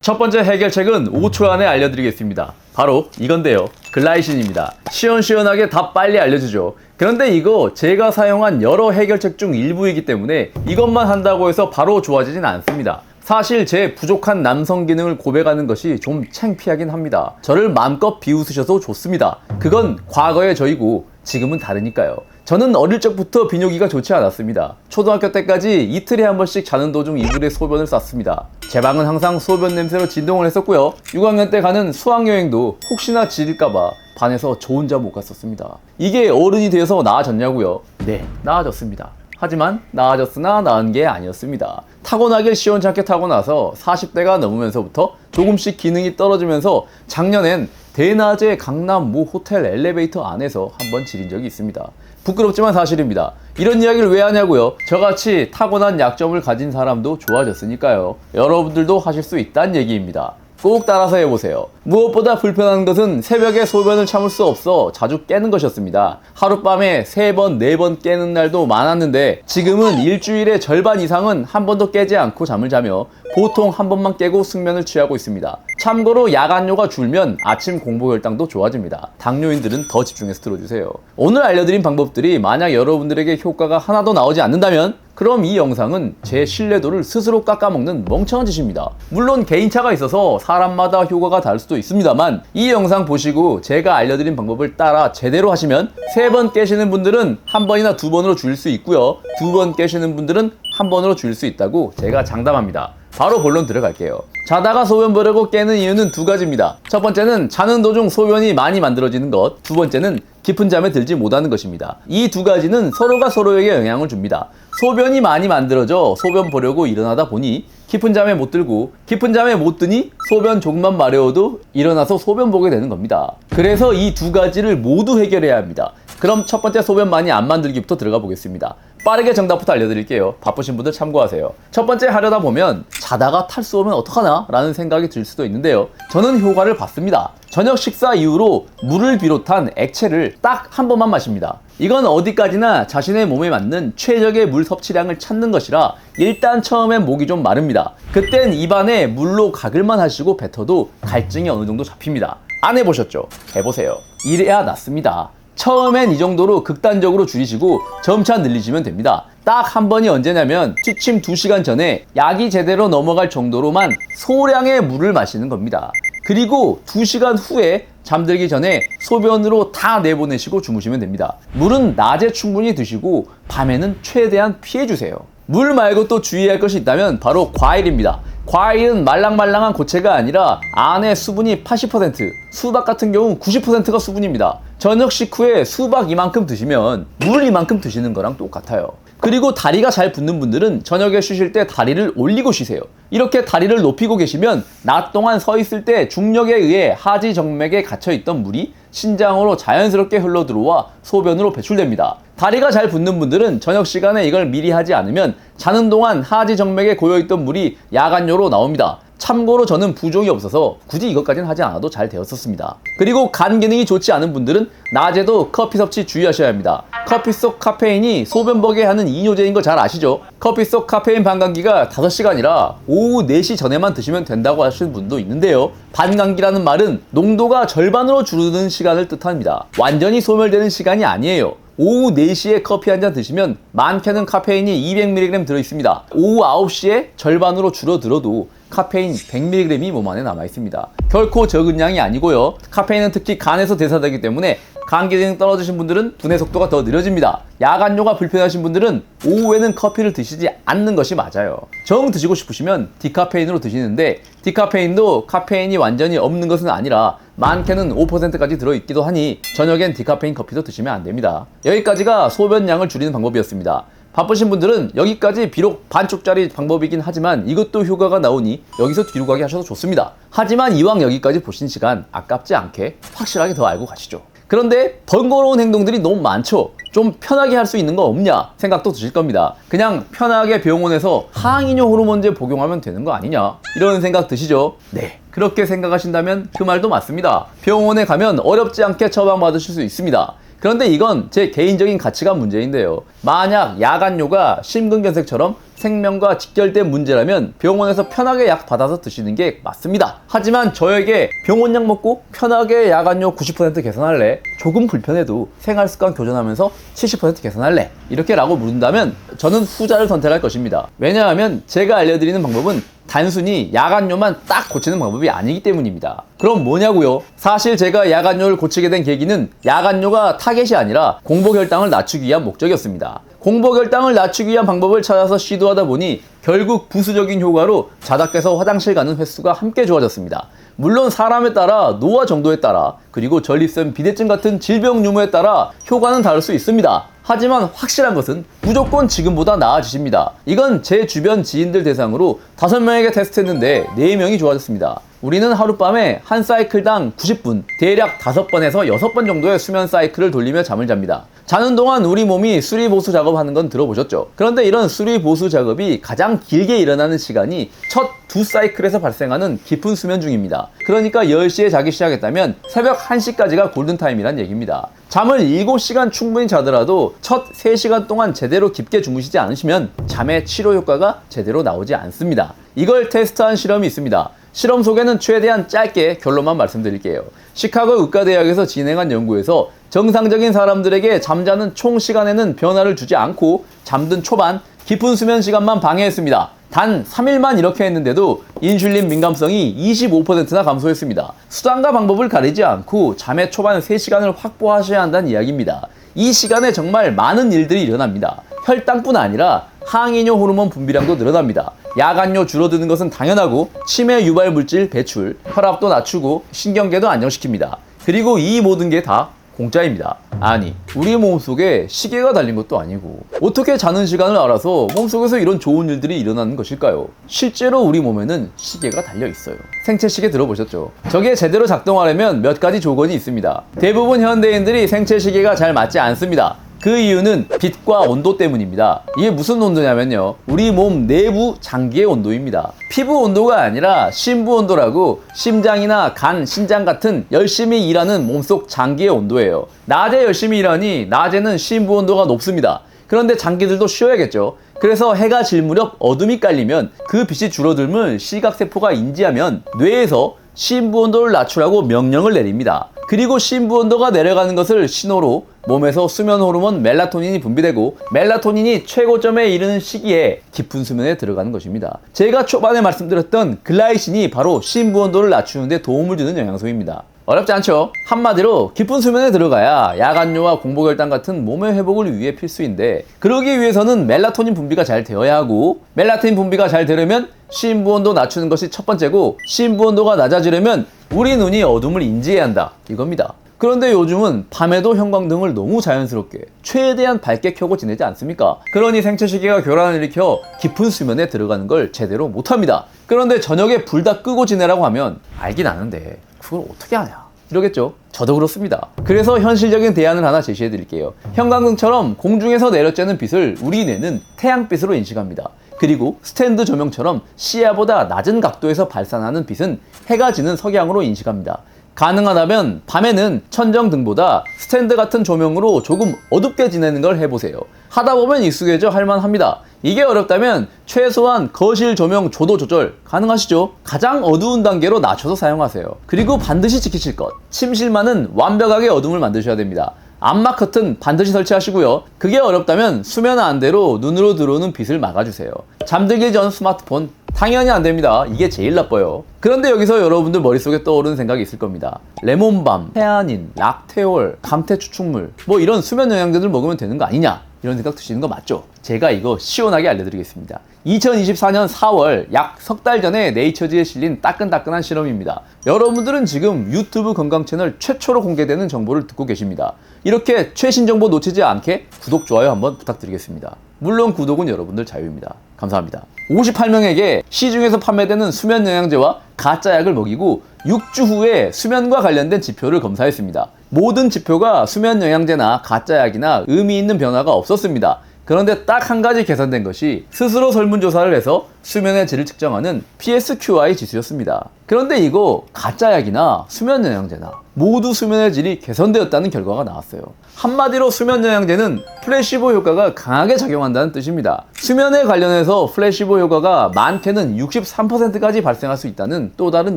첫 번째 해결책은 5초 안에 알려드리겠습니다. 바로 이건데요. 글라이신입니다. 시원시원하게 다 빨리 알려주죠. 그런데 이거 제가 사용한 여러 해결책 중 일부이기 때문에 이것만 한다고 해서 바로 좋아지진 않습니다. 사실 제 부족한 남성 기능을 고백하는 것이 좀 창피하긴 합니다. 저를 마음껏 비웃으셔도 좋습니다. 그건 과거의 저이고 지금은 다르니까요. 저는 어릴 적부터 비뇨기가 좋지 않았습니다. 초등학교 때까지 이틀에 한 번씩 자는 도중 이불에 소변을 쌌습니다. 제 방은 항상 소변 냄새로 진동을 했었고요. 6학년 때 가는 수학여행도 혹시나 지릴까봐 반에서 저 혼자 못 갔었습니다. 이게 어른이 되어서 나아졌냐고요? 네, 나아졌습니다. 하지만 나아졌으나 나은 게 아니었습니다. 타고나길 시원찮게 타고 나서 40대가 넘으면서부터 조금씩 기능이 떨어지면서 작년엔 대낮에 강남 모 호텔 엘리베이터 안에서 한번 지린 적이 있습니다. 부끄럽지만 사실입니다. 이런 이야기를 왜 하냐고요? 저같이 타고난 약점을 가진 사람도 좋아졌으니까요. 여러분들도 하실 수 있다는 얘기입니다. 꼭 따라서 해보세요. 무엇보다 불편한 것은 새벽에 소변을 참을 수 없어 자주 깨는 것이었습니다. 하룻밤에 3번, 4번 깨는 날도 많았는데 지금은 일주일의 절반 이상은 한 번도 깨지 않고 잠을 자며 보통 한 번만 깨고 숙면을 취하고 있습니다. 참고로 야간뇨가 줄면 아침 공복 혈당도 좋아집니다. 당뇨인들은 더 집중해서 들어주세요. 오늘 알려드린 방법들이 만약 여러분들에게 효과가 하나도 나오지 않는다면 그럼 이 영상은 제 신뢰도를 스스로 깎아먹는 멍청한 짓입니다. 물론 개인차가 있어서 사람마다 효과가 다를 수도 있습니다만 이 영상 보시고 제가 알려드린 방법을 따라 제대로 하시면 3번 깨시는 분들은 1번이나 2번으로 줄일 수 있고요. 2번 깨시는 분들은 1번으로 줄일 수 있다고 제가 장담합니다. 바로 본론 들어갈게요. 자다가 소변 보려고 깨는 이유는 2가지입니다. 첫 번째는 자는 도중 소변이 많이 만들어지는 것, 두 번째는 깊은 잠에 들지 못하는 것입니다. 이 2가지는 서로가 서로에게 영향을 줍니다. 소변이 많이 만들어져 소변 보려고 일어나다 보니 깊은 잠에 못 들고 깊은 잠에 못 드니 소변 조금만 마려워도 일어나서 소변 보게 되는 겁니다. 그래서 이 2가지를 모두 해결해야 합니다. 그럼 첫 번째 소변 많이 안 만들기부터 들어가 보겠습니다. 빠르게 정답부터 알려드릴게요. 바쁘신 분들 참고하세요. 첫 번째 하려다 보면 자다가 탈수 오면 어떡하나? 라는 생각이 들 수도 있는데요. 저는 효과를 봤습니다. 저녁 식사 이후로 물을 비롯한 액체를 딱 한 번만 마십니다. 이건 어디까지나 자신의 몸에 맞는 최적의 물 섭취량을 찾는 것이라 일단 처음엔 목이 좀 마릅니다. 그땐 입안에 물로 가글만 하시고 뱉어도 갈증이 어느 정도 잡힙니다. 안 해보셨죠? 해보세요. 이래야 낫습니다. 처음엔 이 정도로 극단적으로 줄이시고 점차 늘리시면 됩니다. 딱 한 번이 언제냐면 취침 2시간 전에 약이 제대로 넘어갈 정도로만 소량의 물을 마시는 겁니다. 그리고 2시간 후에 잠들기 전에 소변으로 다 내보내시고 주무시면 됩니다. 물은 낮에 충분히 드시고 밤에는 최대한 피해주세요. 물 말고 또 주의할 것이 있다면 바로 과일입니다. 과일은 말랑말랑한 고체가 아니라 안에 수분이 80%, 수박 같은 경우 90%가 수분입니다. 저녁 식후에 수박 이만큼 드시면 물 이만큼 드시는 거랑 똑같아요. 그리고 다리가 잘 붓는 분들은 저녁에 쉬실 때 다리를 올리고 쉬세요. 이렇게 다리를 높이고 계시면 낮 동안 서 있을 때 중력에 의해 하지 정맥에 갇혀있던 물이 신장으로 자연스럽게 흘러 들어와 소변으로 배출됩니다. 다리가 잘 붓는 분들은 저녁 시간에 이걸 미리 하지 않으면 자는 동안 하지 정맥에 고여있던 물이 야간뇨로 나옵니다. 참고로 저는 부종이 없어서 굳이 이것까지는 하지 않아도 잘 되었었습니다. 그리고 간 기능이 좋지 않은 분들은 낮에도 커피 섭취 주의하셔야 합니다. 커피 속 카페인이 소변 보게 하는 이뇨제인 거 잘 아시죠? 커피 속 카페인 반감기가 5시간이라 오후 4시 전에만 드시면 된다고 하시는 분도 있는데요. 반감기라는 말은 농도가 절반으로 줄는 시간을 뜻합니다. 완전히 소멸되는 시간이 아니에요. 오후 4시에 커피 한 잔 드시면 많게는 카페인이 200mg 들어있습니다. 오후 9시에 절반으로 줄어들어도 카페인 100mg이 몸 안에 남아있습니다. 결코 적은 양이 아니고요. 카페인은 특히 간에서 대사되기 때문에 간 기능 떨어지신 분들은 분해 속도가 더 느려집니다. 야간뇨가 불편하신 분들은 오후에는 커피를 드시지 않는 것이 맞아요. 정 드시고 싶으시면 디카페인으로 드시는데 디카페인도 카페인이 완전히 없는 것은 아니라 많게는 5%까지 들어있기도 하니 저녁엔 디카페인 커피도 드시면 안 됩니다. 여기까지가 소변량을 줄이는 방법이었습니다. 바쁘신 분들은 여기까지 비록 반쪽짜리 방법이긴 하지만 이것도 효과가 나오니 여기서 뒤로 가게 하셔도 좋습니다. 하지만 이왕 여기까지 보신 시간 아깝지 않게 확실하게 더 알고 가시죠. 그런데 번거로운 행동들이 너무 많죠. 좀 편하게 할 수 있는 거 없냐 생각도 드실 겁니다. 그냥 편하게 병원에서 항이뇨 호르몬제 복용하면 되는 거 아니냐 이런 생각 드시죠? 네, 그렇게 생각하신다면 그 말도 맞습니다. 병원에 가면 어렵지 않게 처방받으실 수 있습니다. 그런데 이건 제 개인적인 가치관 문제인데요. 만약 야간뇨가 심근경색처럼 생명과 직결된 문제라면 병원에서 편하게 약 받아서 드시는 게 맞습니다. 하지만 저에게 병원 약 먹고 편하게 야간요 90% 개선할래? 조금 불편해도 생활습관 교전하면서 70% 개선할래? 이렇게 라고 물은다면 저는 후자를 선택할 것입니다. 왜냐하면 제가 알려드리는 방법은 단순히 야간요만 딱 고치는 방법이 아니기 때문입니다. 그럼 뭐냐고요? 사실 제가 야간요를 고치게 된 계기는 야간요가 타겟이 아니라 공복혈당을 낮추기 위한 목적이었습니다. 공복혈당을 낮추기 위한 방법을 찾아서 시도하다 보니 결국 부수적인 효과로 자다 깨서 화장실 가는 횟수가 함께 좋아졌습니다. 물론 사람에 따라 노화 정도에 따라 그리고 전립선 비대증 같은 질병 유무에 따라 효과는 다를 수 있습니다. 하지만 확실한 것은 무조건 지금보다 나아지십니다. 이건 제 주변 지인들 대상으로 5명에게 테스트했는데 4명이 좋아졌습니다. 우리는 하룻밤에 한 사이클당 90분, 대략 5번에서 6번 정도의 수면 사이클을 돌리며 잠을 잡니다. 자는 동안 우리 몸이 수리보수 작업하는 건 들어보셨죠? 그런데 이런 수리보수 작업이 가장 길게 일어나는 시간이 첫 2사이클에서 발생하는 깊은 수면 중입니다. 그러니까 10시에 자기 시작했다면 새벽 1시까지가 골든타임이란 얘기입니다. 잠을 7시간 충분히 자더라도 첫 3시간 동안 제대로 깊게 주무시지 않으시면 잠의 치료 효과가 제대로 나오지 않습니다. 이걸 테스트한 실험이 있습니다. 실험 속에는 최대한 짧게 결론만 말씀드릴게요. 시카고 의과대학에서 진행한 연구에서 정상적인 사람들에게 잠자는 총 시간에는 변화를 주지 않고 잠든 초반 깊은 수면 시간만 방해했습니다. 단 3일만 이렇게 했는데도 인슐린 민감성이 25%나 감소했습니다. 수단과 방법을 가리지 않고 잠의 초반 3시간을 확보하셔야 한다는 이야기입니다. 이 시간에 정말 많은 일들이 일어납니다. 혈당뿐 아니라 항이뇨 호르몬 분비량도 늘어납니다. 야간요 줄어드는 것은 당연하고 치매 유발 물질 배출, 혈압도 낮추고 신경계도 안정시킵니다. 그리고 이 모든 게 다 공짜입니다. 아니, 우리 몸속에 시계가 달린 것도 아니고 어떻게 자는 시간을 알아서 몸속에서 이런 좋은 일들이 일어나는 것일까요? 실제로 우리 몸에는 시계가 달려 있어요. 생체 시계 들어보셨죠? 저게 제대로 작동하려면 몇 가지 조건이 있습니다. 대부분 현대인들이 생체 시계가 잘 맞지 않습니다. 그 이유는 빛과 온도 때문입니다. 이게 무슨 온도냐면요, 우리 몸 내부 장기의 온도입니다. 피부 온도가 아니라 심부 온도라고 심장이나 간, 신장 같은 열심히 일하는 몸속 장기의 온도예요. 낮에 열심히 일하니 낮에는 심부 온도가 높습니다. 그런데 장기들도 쉬어야겠죠. 그래서 해가 질 무렵 어둠이 깔리면 그 빛이 줄어들면 시각세포가 인지하면 뇌에서 심부 온도를 낮추라고 명령을 내립니다. 그리고 심부 온도가 내려가는 것을 신호로 몸에서 수면 호르몬 멜라토닌이 분비되고 멜라토닌이 최고점에 이르는 시기에 깊은 수면에 들어가는 것입니다. 제가 초반에 말씀드렸던 글라이신이 바로 심부 온도를 낮추는 데 도움을 주는 영양소입니다. 어렵지 않죠? 한마디로 깊은 수면에 들어가야 야간요와 공복혈당 같은 몸의 회복을 위해 필수인데, 그러기 위해서는 멜라토닌 분비가 잘 되어야 하고, 멜라토닌 분비가 잘 되려면 심부 온도 낮추는 것이 첫 번째고, 심부 온도가 낮아지려면 우리 눈이 어둠을 인지해야 한다, 이겁니다. 그런데 요즘은 밤에도 형광등을 너무 자연스럽게 최대한 밝게 켜고 지내지 않습니까? 그러니 생체시계가 교란을 일으켜 깊은 수면에 들어가는 걸 제대로 못합니다. 그런데 저녁에 불 다 끄고 지내라고 하면 알긴 아는데 그걸 어떻게 하냐 이러겠죠? 저도 그렇습니다. 그래서 현실적인 대안을 하나 제시해 드릴게요. 형광등처럼 공중에서 내려쬐는 빛을 우리 뇌는 태양빛으로 인식합니다. 그리고 스탠드 조명처럼 시야보다 낮은 각도에서 발산하는 빛은 해가 지는 석양으로 인식합니다. 가능하다면 밤에는 천정등보다 스탠드 같은 조명으로 조금 어둡게 지내는 걸 해보세요. 하다 보면 익숙해져 할만합니다. 이게 어렵다면 최소한 거실 조명 조도 조절 가능하시죠? 가장 어두운 단계로 낮춰서 사용하세요. 그리고 반드시 지키실 것, 침실만은 완벽하게 어둠을 만드셔야 됩니다. 암막 커튼 반드시 설치하시고요. 그게 어렵다면 수면 안대로 눈으로 들어오는 빛을 막아주세요. 잠들기 전 스마트폰 당연히 안 됩니다. 이게 제일 나빠요. 그런데 여기서 여러분들 머릿속에 떠오르는 생각이 있을 겁니다. 레몬밤, 테아닌, 락테올, 감태 추출물 뭐 이런 수면 영양제들 먹으면 되는 거 아니냐 이런 생각 드시는 거 맞죠? 제가 이거 시원하게 알려드리겠습니다. 2024년 4월 약 석 달 전에 네이처지에 실린 따끈따끈한 실험입니다. 여러분들은 지금 유튜브 건강 채널 최초로 공개되는 정보를 듣고 계십니다. 이렇게 최신 정보 놓치지 않게 구독, 좋아요 한번 부탁드리겠습니다. 물론 구독은 여러분들 자유입니다. 감사합니다. 58명에게 시중에서 판매되는 수면 영양제와 가짜 약을 먹이고 6주 후에 수면과 관련된 지표를 검사했습니다. 모든 지표가 수면 영양제나 가짜 약이나 의미 있는 변화가 없었습니다. 그런데 딱 한 가지 개선된 것이 스스로 설문조사를 해서 수면의 질을 측정하는 PSQI 지수였습니다. 그런데 이거 가짜약이나 수면 영양제나 모두 수면의 질이 개선되었다는 결과가 나왔어요. 한마디로 수면 영양제는 플래시보 효과가 강하게 작용한다는 뜻입니다. 수면에 관련해서 플래시보 효과가 많게는 63%까지 발생할 수 있다는 또 다른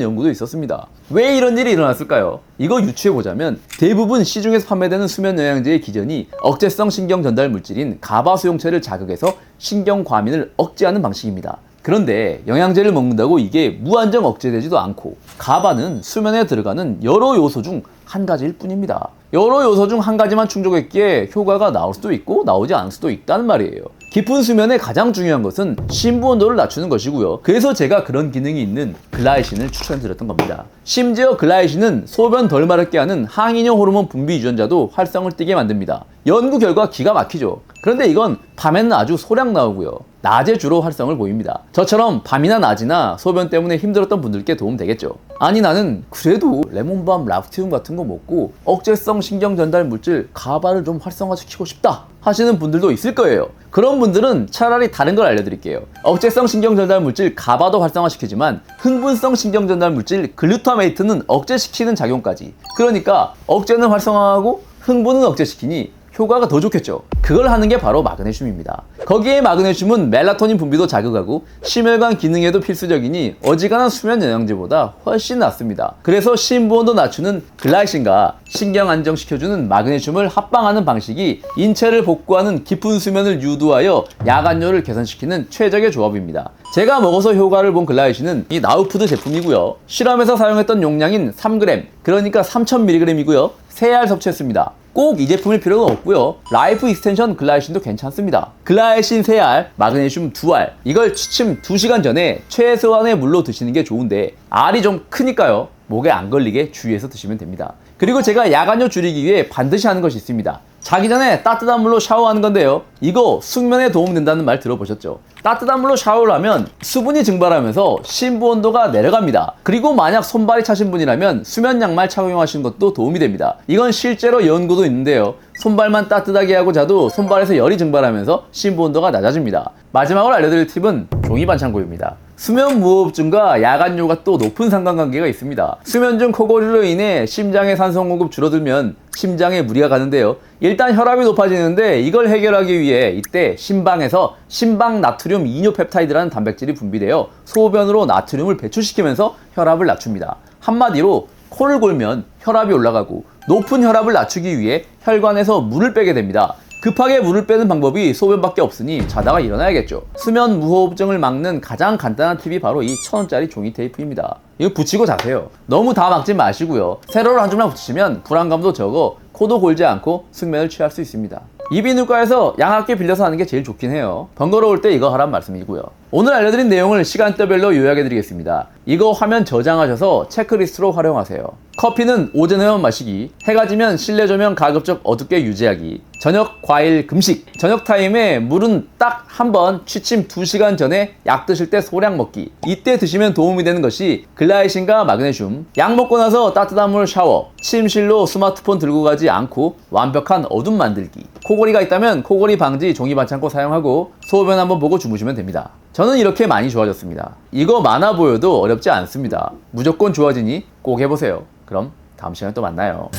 연구도 있었습니다. 왜 이런 일이 일어났을까요? 이거 유추해보자면 대부분 시중에서 판매되는 수면 영양제의 기전이 억제성 신경 전달 물질인 가바 수용체를 자극해서 신경 과민을 억제하는 방식입니다. 그런데 영양제를 먹는다고 이게 무한정 억제되지도 않고 가바는 수면에 들어가는 여러 요소 중 한 가지일 뿐입니다. 여러 요소 중 한 가지만 충족했기에 효과가 나올 수도 있고 나오지 않을 수도 있다는 말이에요. 깊은 수면에 가장 중요한 것은 심부 온도를 낮추는 것이고요. 그래서 제가 그런 기능이 있는 글라이신을 추천드렸던 겁니다. 심지어 글라이신은 소변 덜 마렵게 하는 항이뇨 호르몬 분비 유전자도 활성을 띠게 만듭니다. 연구 결과 기가 막히죠. 그런데 이건 밤에는 아주 소량 나오고요. 낮에 주로 활성을 보입니다. 저처럼 밤이나 낮이나 소변 때문에 힘들었던 분들께 도움 되겠죠. 아니 나는 그래도 레몬밤, 락티움 같은 거 먹고 억제성 신경 전달 물질 가바를 좀 활성화시키고 싶다 하시는 분들도 있을 거예요. 그런 분들은 차라리 다른 걸 알려드릴게요. 억제성 신경 전달 물질 가바도 활성화시키지만 흥분성 신경 전달 물질 글루타메이트는 억제시키는 작용까지. 그러니까 억제는 활성화하고 흥분은 억제시키니 효과가 더 좋겠죠. 그걸 하는 게 바로 마그네슘입니다. 거기에 마그네슘은 멜라토닌 분비도 자극하고 심혈관 기능에도 필수적이니 어지간한 수면 영양제보다 훨씬 낫습니다. 그래서 심부온도 낮추는 글라이신과 신경 안정시켜주는 마그네슘을 합방하는 방식이 인체를 복구하는 깊은 수면을 유도하여 야간뇨를 개선시키는 최적의 조합입니다. 제가 먹어서 효과를 본 글라이신은 이 나우푸드 제품이고요. 실험에서 사용했던 용량인 3g, 그러니까 3000mg이고요. 3알 섭취했습니다. 꼭 이 제품일 필요는 없고요. 라이프 익스텐션 글라이신도 괜찮습니다. 글라이신 3알, 마그네슘 2알. 이걸 취침 2시간 전에 최소한의 물로 드시는 게 좋은데 알이 좀 크니까요. 목에 안 걸리게 주의해서 드시면 됩니다. 그리고 제가 야간뇨 줄이기 위해 반드시 하는 것이 있습니다. 자기 전에 따뜻한 물로 샤워하는 건데요. 이거 숙면에 도움된다는 말 들어보셨죠? 따뜻한 물로 샤워를 하면 수분이 증발하면서 심부 온도가 내려갑니다. 그리고 만약 손발이 차신 분이라면 수면 양말 착용하시는 것도 도움이 됩니다. 이건 실제로 연구도 있는데요. 손발만 따뜻하게 하고 자도 손발에서 열이 증발하면서 심부 온도가 낮아집니다. 마지막으로 알려드릴 팁은 종이 반창고입니다. 수면 무호흡증과 야간뇨가 또 높은 상관관계가 있습니다. 수면 중 코골이로 인해 심장의 산소 공급 줄어들면 심장에 무리가 가는데요. 일단 혈압이 높아지는데 이걸 해결하기 위해 이때 심방에서 심방 나트륨 이뇨펩타이드라는 단백질이 분비되어 소변으로 나트륨을 배출시키면서 혈압을 낮춥니다. 한마디로 코를 골면 혈압이 올라가고 높은 혈압을 낮추기 위해 혈관에서 물을 빼게 됩니다. 급하게 물을 빼는 방법이 소변밖에 없으니 자다가 일어나야겠죠. 수면 무호흡증을 막는 가장 간단한 팁이 바로 이 1000원짜리 종이 테이프입니다. 이거 붙이고 자세요. 너무 다 막지 마시고요. 세로로 한 줄만 붙이시면 불안감도 적어 코도 골지 않고 숙면을 취할 수 있습니다. 이비인후과에서 양압기 빌려서 하는 게 제일 좋긴 해요. 번거로울 때 이거 하란 말씀이고요. 오늘 알려드린 내용을 시간대별로 요약해드리겠습니다. 이거 화면 저장하셔서 체크리스트로 활용하세요. 커피는 오전에만 마시기, 해가 지면 실내 조명 가급적 어둡게 유지하기, 저녁 과일 금식, 저녁 타임에 물은 딱 한 번 취침 2시간 전에 약 드실 때 소량 먹기. 이때 드시면 도움이 되는 것이 글라이신과 마그네슘, 약 먹고 나서 따뜻한 물 샤워, 침실로 스마트폰 들고 가지 않고 완벽한 어둠 만들기, 코골이가 있다면 코골이 방지 종이 반창고 사용하고 소변 한번 보고 주무시면 됩니다. 저는 이렇게 많이 좋아졌습니다. 이거 많아 보여도 어렵지 않습니다. 무조건 좋아지니 꼭 해보세요. 그럼 다음 시간에 또 만나요.